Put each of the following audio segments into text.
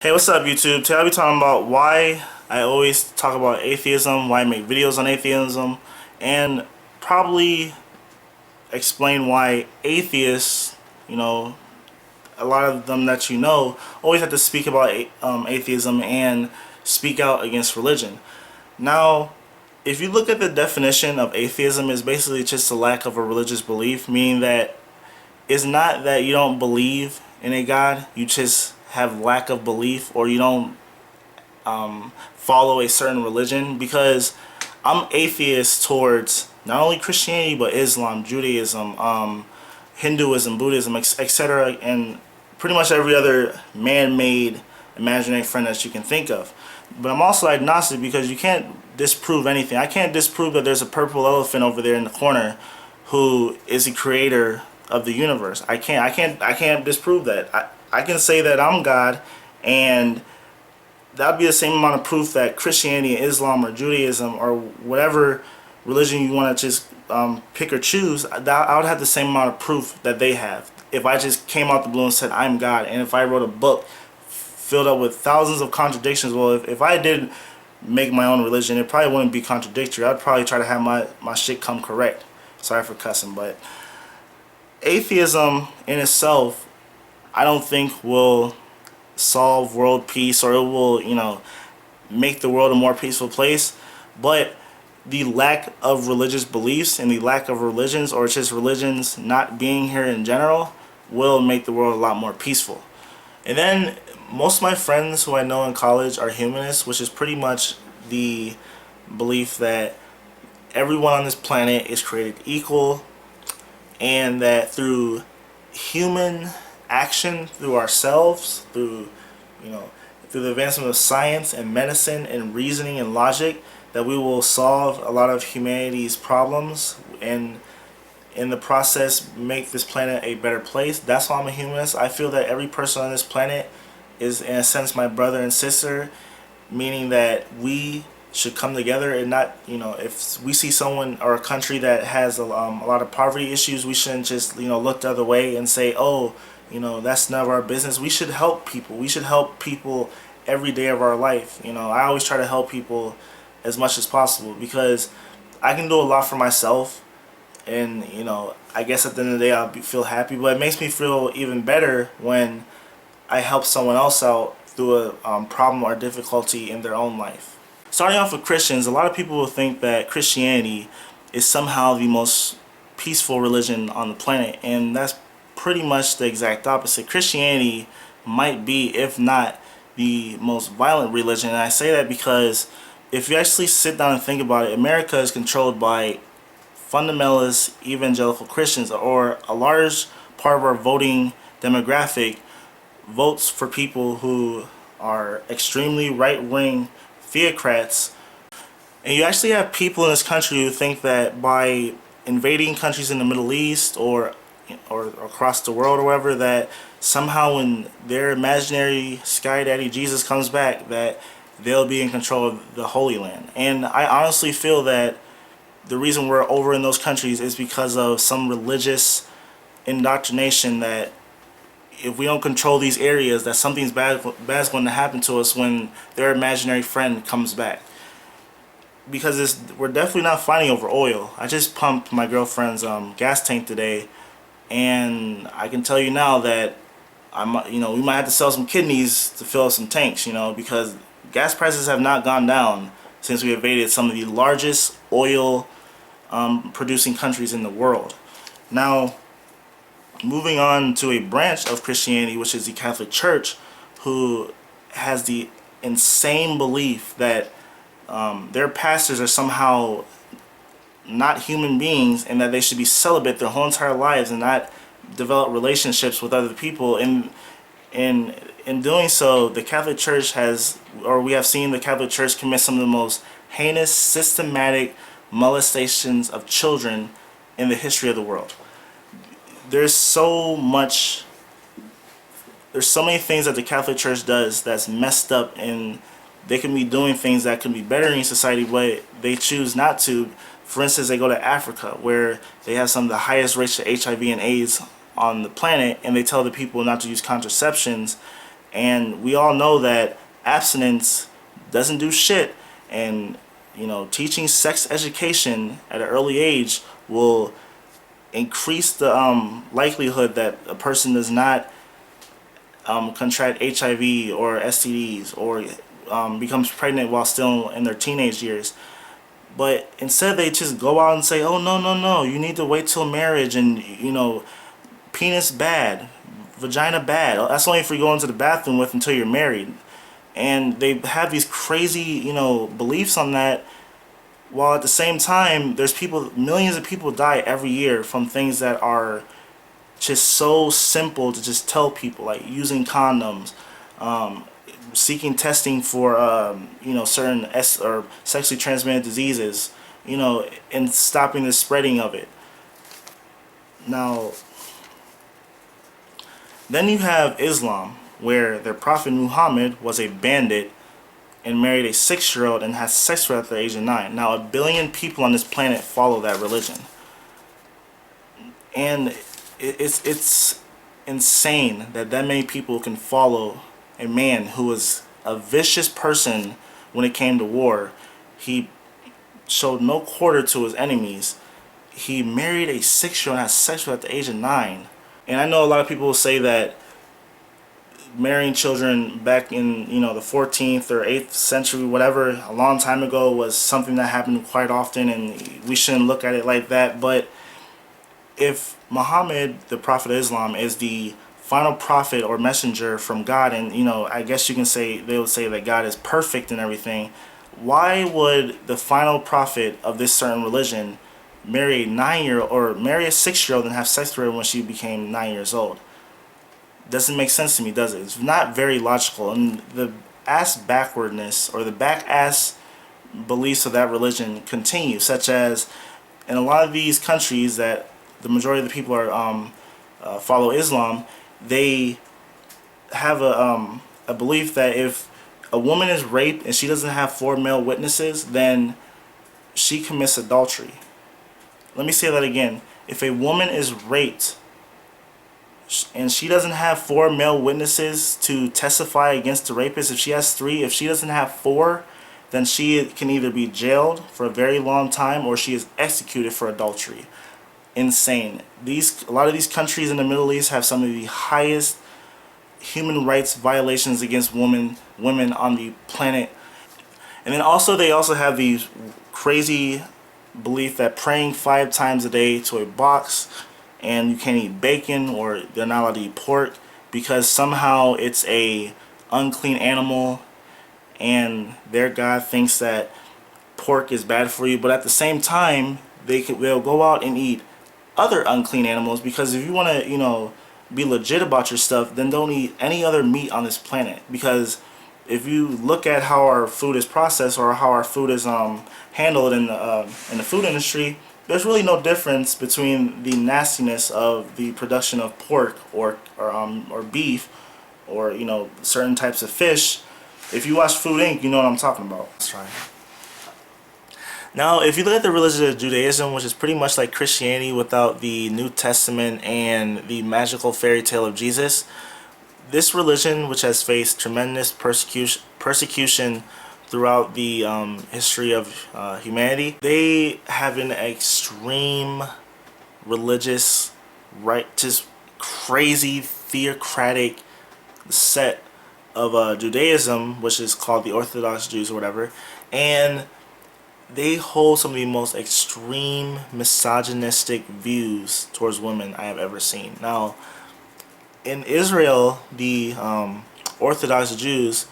Hey, what's up, YouTube? Today I'll be talking about why I always talk about atheism, why I make videos on atheism, and probably explain why atheists, a lot of them that always have to speak about atheism and speak out against religion. Now, if you look at the definition of atheism, it's basically just a lack of a religious belief, meaning that it's not that you don't believe in a God, you just have lack of belief, or you don't follow a certain religion. Because I'm atheist towards not only Christianity but Islam, Judaism, Hinduism, Buddhism, etc., and pretty much every other man-made imaginary friend that you can think of. But I'm also agnostic because you can't disprove anything. I can't disprove that there's a purple elephant over there in the corner who is the creator of the universe. I can't disprove that. I can say that I'm God, and that'd be the same amount of proof that Christianity, Islam, or Judaism, or whatever religion you want to just pick or choose, I would have the same amount of proof that they have. If I just came out the blue and said I'm God, and if I wrote a book filled up with thousands of contradictions, well, if I did make my own religion, it probably wouldn't be contradictory. I'd probably try to have my shit come correct. Sorry for cussing, but atheism in itself, I don't think will solve world peace, or it will, make the world a more peaceful place. But the lack of religious beliefs and the lack of religions, or just religions not being here in general, will make the world a lot more peaceful. And then most of my friends who I know in college are humanists, which is pretty much the belief that everyone on this planet is created equal, and that through human action, through ourselves, through the advancement of science and medicine and reasoning and logic, that we will solve a lot of humanity's problems, and in the process make this planet a better place. That's why I'm a humanist. I feel that every person on this planet is, in a sense, my brother and sister, meaning that we should come together, and not, if we see someone or a country that has a lot of poverty issues, we shouldn't just, look the other way and say, oh, that's none of our business. We should help people. We should help people every day of our life. I always try to help people as much as possible, because I can do a lot for myself, and I guess at the end of the day I'll feel happy, but it makes me feel even better when I help someone else out through a problem or difficulty in their own life. Starting off with Christians, a lot of people will think that Christianity is somehow the most peaceful religion on the planet, and that's pretty much the exact opposite. Christianity might be, if not the most violent religion, and I say that because if you actually sit down and think about it, America is controlled by fundamentalist evangelical Christians, or a large part of our voting demographic votes for people who are extremely right-wing theocrats. And you actually have people in this country who think that by invading countries in the Middle East, or across the world, or whatever, that somehow when their imaginary sky daddy Jesus comes back, that they'll be in control of the Holy Land. And I honestly feel that the reason we're over in those countries is because of some religious indoctrination, that if we don't control these areas, that something's bad is going to happen to us when their imaginary friend comes back. Because we're definitely not fighting over oil. I just pumped my girlfriend's gas tank today, and I can tell you now that we might have to sell some kidneys to fill up some tanks, because gas prices have not gone down since we invaded some of the largest oil producing countries in the world. Now, moving on to a branch of Christianity, which is the Catholic Church, who has the insane belief that their pastors are somehow not human beings, and that they should be celibate their whole entire lives and not develop relationships with other people. And in doing so, the Catholic Church we have seen the Catholic Church commit some of the most heinous, systematic molestations of children in the history of the world. There's so many things that the Catholic Church does that's messed up, and they can be doing things that could be better in society, but they choose not to. For instance, they go to Africa, where they have some of the highest rates of HIV and AIDS on the planet, and they tell the people not to use contraceptions, And we all know that abstinence doesn't do shit, and teaching sex education at an early age will increase the likelihood that a person does not contract HIV or STDs, or becomes pregnant while still in their teenage years. But instead they just go out and say, oh, no, no, no, you need to wait till marriage, and penis bad, vagina bad, that's only if you go into the bathroom with until you're married. And they have these crazy beliefs on that, while at the same time millions of people die every year from things that are just so simple to just tell people, like using condoms, seeking testing for certain or sexually transmitted diseases, and stopping the spreading of it. Now, then you have Islam, where their prophet Muhammad was a bandit and married a 6-year-old and had sex with her at the age of 9. Now, 1 billion people on this planet follow that religion, and it's insane that many people can follow a man who was a vicious person when it came to war. He showed no quarter to his enemies. He married a 6-year-old and had sex with her at the age of 9. And I know a lot of people will say that marrying children back in the 14th or 8th century, whatever, a long time ago, was something that happened quite often, and we shouldn't look at it like that. But if Muhammad, the prophet of Islam, is the final prophet or messenger from God, and I guess you can say, they would say that God is perfect and everything, why would the final prophet of this certain religion marry a 9-year-old or marry a 6-year-old and have sex with her when she became 9 years old? Doesn't make sense to me, does it? It's not very logical. And the ass backwardness or the back ass beliefs of that religion continue, such as in a lot of these countries that the majority of the people are follow Islam. They have a belief that if a woman is raped and she doesn't have 4 male witnesses, then she commits adultery. Let me say that again. If a woman is raped and she doesn't have 4 male witnesses to testify against the rapist, if she has 3, if she doesn't have 4, then she can either be jailed for a very long time or she is executed for adultery. Insane. A lot of these countries in the Middle East have some of the highest human rights violations against women on the planet. And then they also have these crazy belief that praying 5 times a day to a box, and you can't eat bacon, or they're not allowed to eat pork because somehow it's a unclean animal, and their God thinks that pork is bad for you. But at the same time, they'll go out and eat other unclean animals, because if you want to be legit about your stuff, then don't eat any other meat on this planet. Because if you look at how our food is processed, or how our food is handled in the food industry, there's really no difference between the nastiness of the production of pork or beef, or certain types of fish. If you watch Food Inc., you know what I'm talking about. That's right. Now, if you look at the religion of Judaism, which is pretty much like Christianity without the New Testament and the magical fairy tale of Jesus, this religion, which has faced tremendous persecution throughout the history of humanity, they have an extreme religious, just crazy theocratic set of Judaism, which is called the Orthodox Jews or whatever, and they hold some of the most extreme misogynistic views towards women I have ever seen. Now, in Israel, the Orthodox Jews,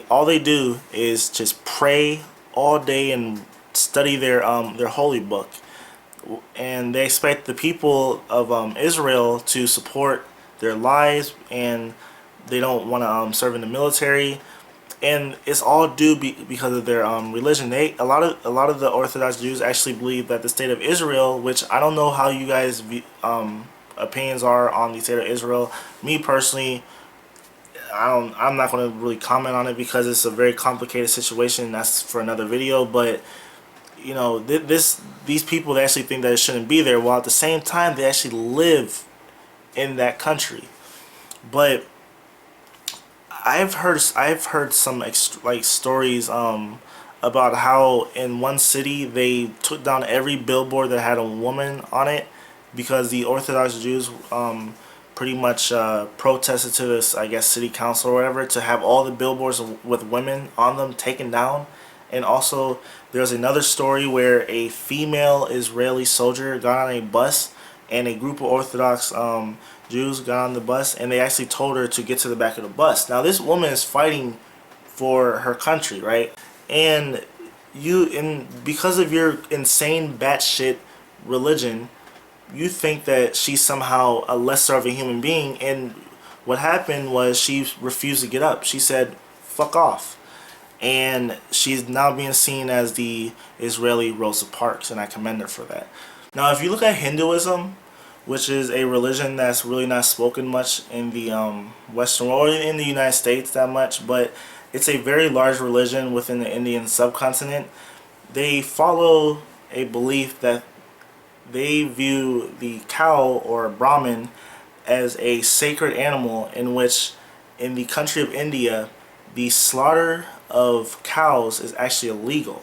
all they do is just pray all day and study their holy book, and they expect the people of Israel to support their lives, and they don't want to serve in the military. And it's all due because of their religion. A lot of the Orthodox Jews actually believe that the state of Israel, which I don't know how you guys opinions are on the state of Israel. Me personally, I'm not going to really comment on it because it's a very complicated situation. That's for another video. But these people, they actually think that it shouldn't be there, while at the same time they actually live in that country. But I've heard some like stories about how in one city they took down every billboard that had a woman on it because the Orthodox Jews pretty much protested to this, I guess, city council or whatever, to have all the billboards with women on them taken down. And also there's another story where a female Israeli soldier got on a bus and a group of Orthodox Jews got on the bus and they actually told her to get to the back of the bus. Now this woman is fighting for her country, right? And because of your insane batshit religion, you think that she's somehow a lesser of a human being. And what happened was she refused to get up. She said, "Fuck off." And she's now being seen as the Israeli Rosa Parks, and I commend her for that. Now, if you look at Hinduism, which is a religion that's really not spoken much in the Western world, or in the United States that much, but it's a very large religion within the Indian subcontinent. They follow a belief that they view the cow or Brahmin as a sacred animal, in which in the country of India the slaughter of cows is actually illegal.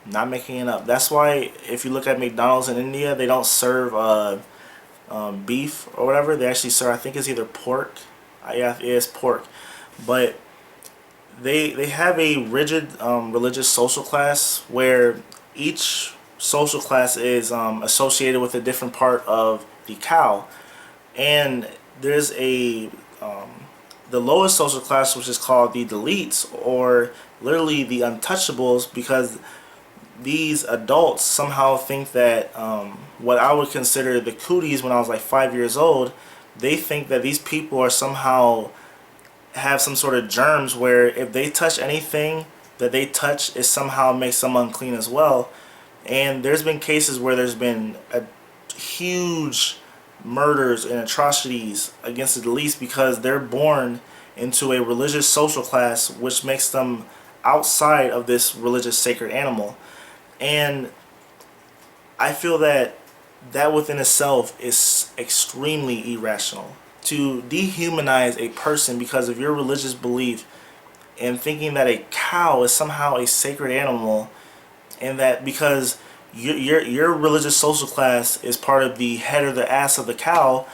I'm not making it up. That's why if you look at McDonald's in India, they don't serve beef or whatever. They actually serve, I think it's either pork. Yeah, it is pork. But they have a rigid religious social class where each social class is associated with a different part of the cow. And there's the lowest social class, which is called the deletes, or literally the untouchables, because these adults somehow think that what I would consider the cooties when I was like 5 years old, they think that these people are somehow have some sort of germs where if they touch anything that they touch, it somehow makes them unclean as well. And there's been cases where there's been a huge murders and atrocities against the deletes because they're born into a religious social class which makes them outside of this religious sacred animal. And I feel that that within itself is extremely irrational. To dehumanize a person because of your religious belief and thinking that a cow is somehow a sacred animal, and that because your religious social class is part of the head or the ass of the cow,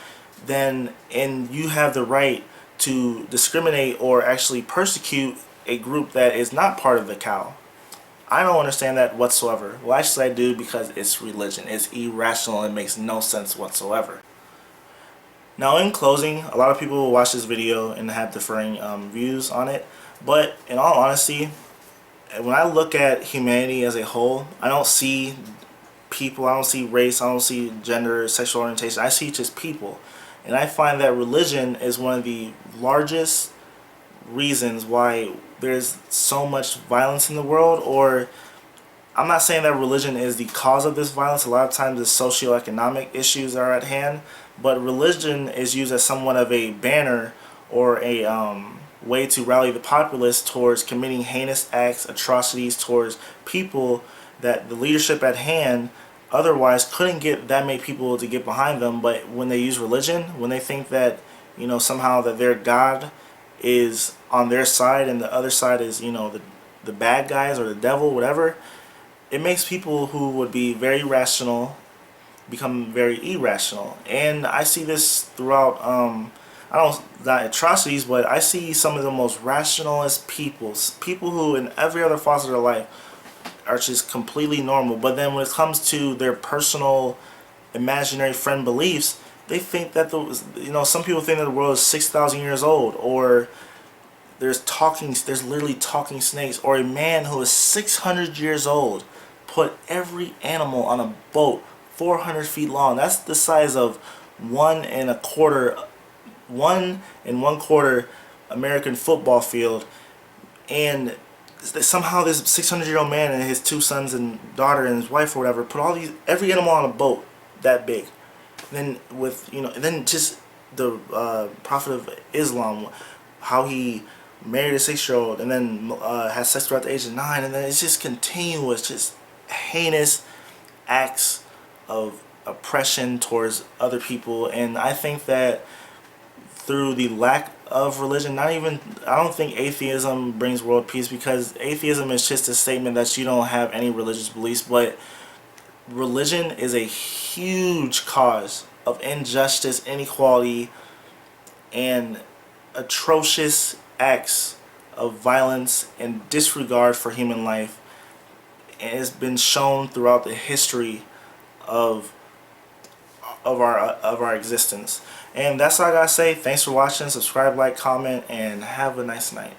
then and you have the right to discriminate or actually persecute a group that is not part of the cow. I don't understand that whatsoever. Well, actually I do, because it's religion. It's irrational and makes no sense whatsoever. Now in closing, a lot of people will watch this video and have differing views on it, but in all honesty, when I look at humanity as a whole, I don't see people, I don't see race, I don't see gender, sexual orientation, I see just people. And I find that religion is one of the largest reasons why there's so much violence in the world. Or I'm not saying that religion is the cause of this violence. A lot of times it's socioeconomic issues that are at hand, but religion is used as somewhat of a banner or a way to rally the populace towards committing heinous acts, atrocities towards people that the leadership at hand otherwise couldn't get that many people to get behind them. But when they use religion, when they think that, you know, somehow that their God is on their side and the other side is, you know, the bad guys or the devil, whatever, it makes people who would be very rational become very irrational. And I see this throughout I don't, not atrocities, but I see some of the most rationalist people who in every other facet of their life are just completely normal, but then when it comes to their personal imaginary friend beliefs, they think that some people think that the world is 6,000 years old, or there's literally talking snakes, or a man who is 600 years old put every animal on a boat 400 feet long. That's the size of 1 1/4 American football field, and somehow this 600-year-old man and his 2 sons and daughter and his wife or whatever put every animal on a boat that big. And then just the Prophet of Islam, how he married a 6-year-old and then had sex throughout the age of 9, and then it's just continuous, just heinous acts of oppression towards other people. And I think that through the lack of religion. Not even, I don't think atheism brings world peace, because atheism is just a statement that you don't have any religious beliefs, but religion is a huge cause of injustice, inequality, and atrocious acts of violence and disregard for human life. And it's been shown throughout the history of our existence. And that's all I gotta say. Thanks for watching. Subscribe, like, comment, and have a nice night.